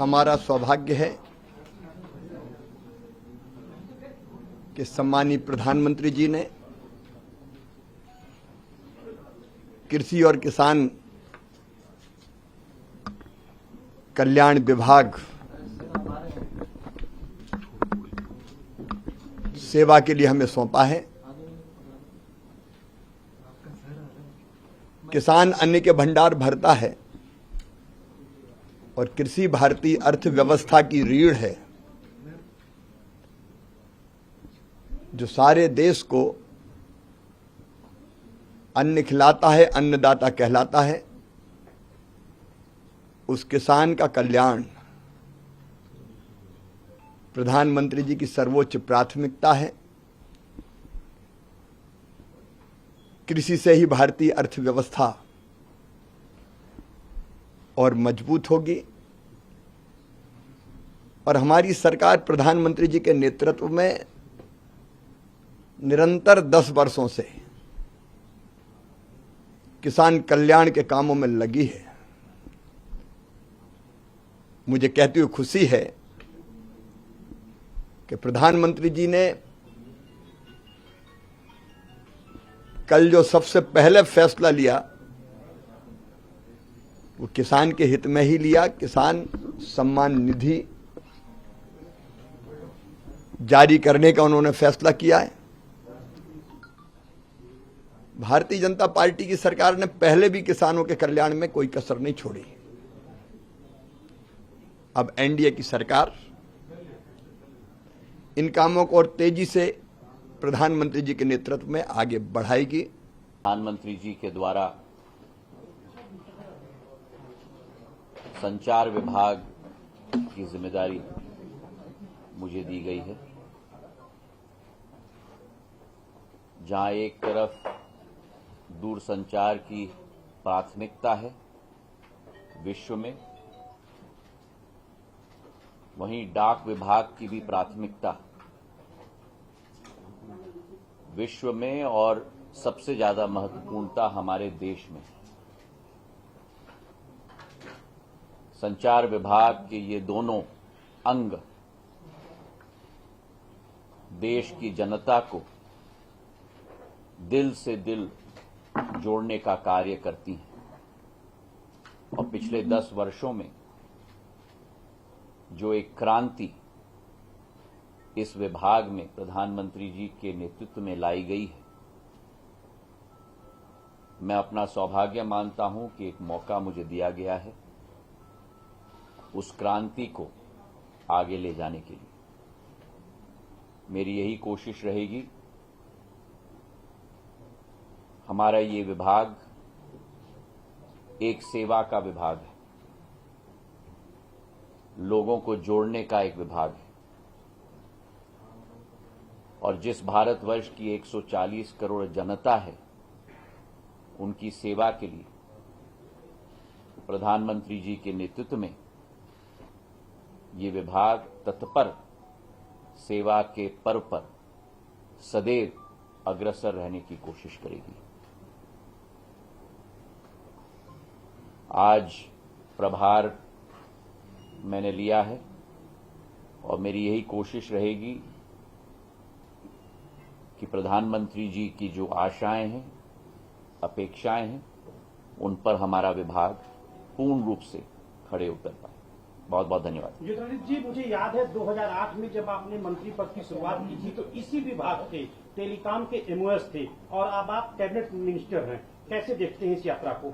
हमारा सौभाग्य है कि सम्मानीय प्रधानमंत्री जी ने कृषि और किसान कल्याण विभाग सेवा के लिए हमें सौंपा है। किसान अन्न के भंडार भरता है और कृषि भारतीय अर्थव्यवस्था की रीढ़ है, जो सारे देश को अन्न खिलाता है, अन्नदाता कहलाता है। उस किसान का कल्याण प्रधानमंत्री जी की सर्वोच्च प्राथमिकता है। कृषि से ही भारतीय अर्थव्यवस्था और मजबूत होगी और हमारी सरकार प्रधानमंत्री जी के नेतृत्व में निरंतर 10 वर्षों से किसान कल्याण के कामों में लगी है। मुझे कहते हुए खुशी है कि प्रधानमंत्री जी ने कल जो सबसे पहले फैसला लिया वो किसान के हित में ही लिया। किसान सम्मान निधि जारी करने का उन्होंने फैसला किया है। भारतीय जनता पार्टी की सरकार ने पहले भी किसानों के कल्याण में कोई कसर नहीं छोड़ी। अब एनडीए की सरकार इन कामों को और तेजी से प्रधानमंत्री जी के नेतृत्व में आगे बढ़ाएगी। प्रधानमंत्री जी के द्वारा संचार विभाग की जिम्मेदारी मुझे दी गई है, जहां एक तरफ दूरसंचार की प्राथमिकता है विश्व में, वहीं डाक विभाग की भी प्राथमिकता विश्व में और सबसे ज्यादा महत्वपूर्णता हमारे देश में। संचार विभाग के ये दोनों अंग देश की जनता को दिल से दिल जोड़ने का कार्य करती हैं और पिछले 10 वर्षों में जो एक क्रांति इस विभाग में प्रधानमंत्री जी के नेतृत्व में लाई गई है, मैं अपना सौभाग्य मानता हूं कि एक मौका मुझे दिया गया है उस क्रांति को आगे ले जाने के लिए। मेरी यही कोशिश रहेगी। हमारा ये विभाग एक सेवा का विभाग है, लोगों को जोड़ने का एक विभाग है और जिस भारतवर्ष की 140 करोड़ जनता है उनकी सेवा के लिए प्रधानमंत्री जी के नेतृत्व में ये विभाग तत्पर सेवा के पर्व पर सदैव अग्रसर रहने की कोशिश करेगी। आज प्रभार मैंने लिया है और मेरी यही कोशिश रहेगी कि प्रधानमंत्री जी की जो आशाएं हैं, अपेक्षाएं हैं, उन पर हमारा विभाग पूर्ण रूप से खड़े उतर पाए। बहुत बहुत धन्यवाद। युद्धनीत जी, मुझे याद है 2008 में जब आपने मंत्री पद की शुरुआत की थी तो इसी विभाग के टेलीकॉम के एमओएस थे और अब आप कैबिनेट मिनिस्टर हैं। कैसे देखते हैं इस यात्रा को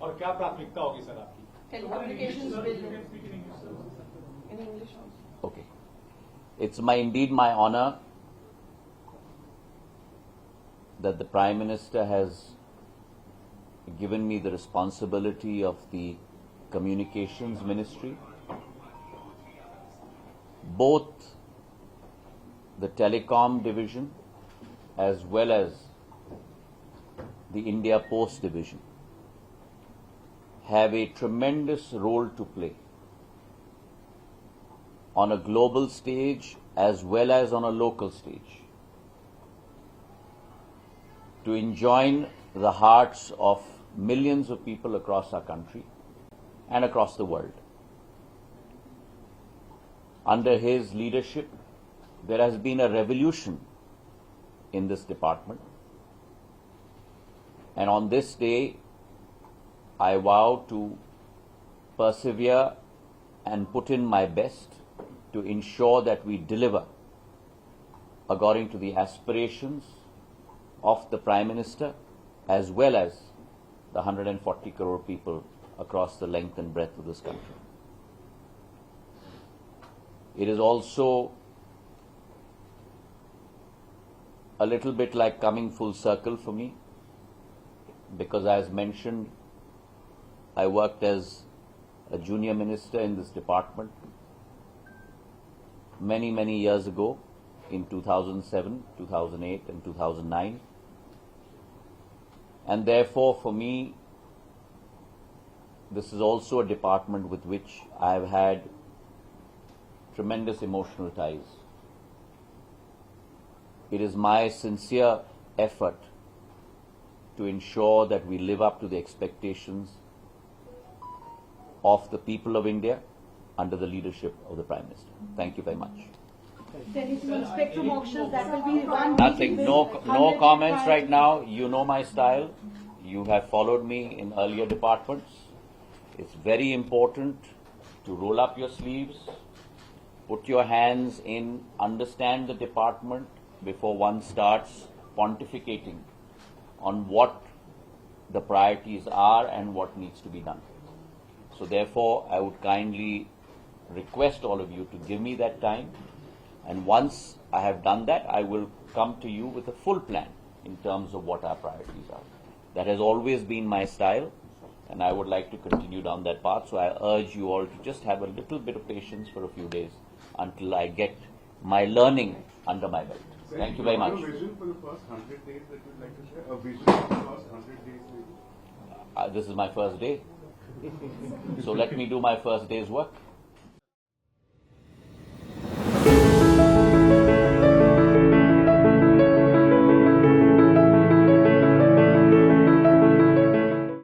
और क्या प्राथमिकता होगी सर आपकी? Okay. It's indeed my honor that the Prime Minister has given me the responsibility of the Communications Ministry. Both the Telecom Division as well as the India Post Division have a tremendous role to play on a global stage as well as on a local stage to enjoin the hearts of millions of people across our country and across the world. Under his leadership, there has been a revolution in this department. And on this day, I vow to persevere and put in my best to ensure that we deliver according to the aspirations of the Prime Minister as well as the 140 crore people across the length and breadth of this country. It is also a little bit like coming full circle for me, because as mentioned, I worked as a junior minister in this department many years ago in 2007, 2008 and 2009. And therefore for me, this is also a department with which I have had tremendous emotional ties. It is my sincere effort to ensure that we live up to the expectations of the people of India under the leadership of the Prime Minister. Thank you very much. Anything on spectrum auctions that will be one Nothing, meeting no with no 100 comments prior right to- now. You know my style. You have followed me in earlier departments. It's very important to roll up your sleeves, put your hands in, understand the department before one starts pontificating on what the priorities are and what needs to be done. So therefore, I would kindly request all of you to give me that time, and once I have done that, I will come to you with a full plan in terms of what our priorities are. That has always been my style, and I would like to continue down that path. So I urge you all to just have a little bit of patience for a few days until I get my learning under my belt. Thank you very much. A vision for the first 100 days that you'd like to share? A vision for the first 100 days maybe? This is my first day. So let me do my first day's work.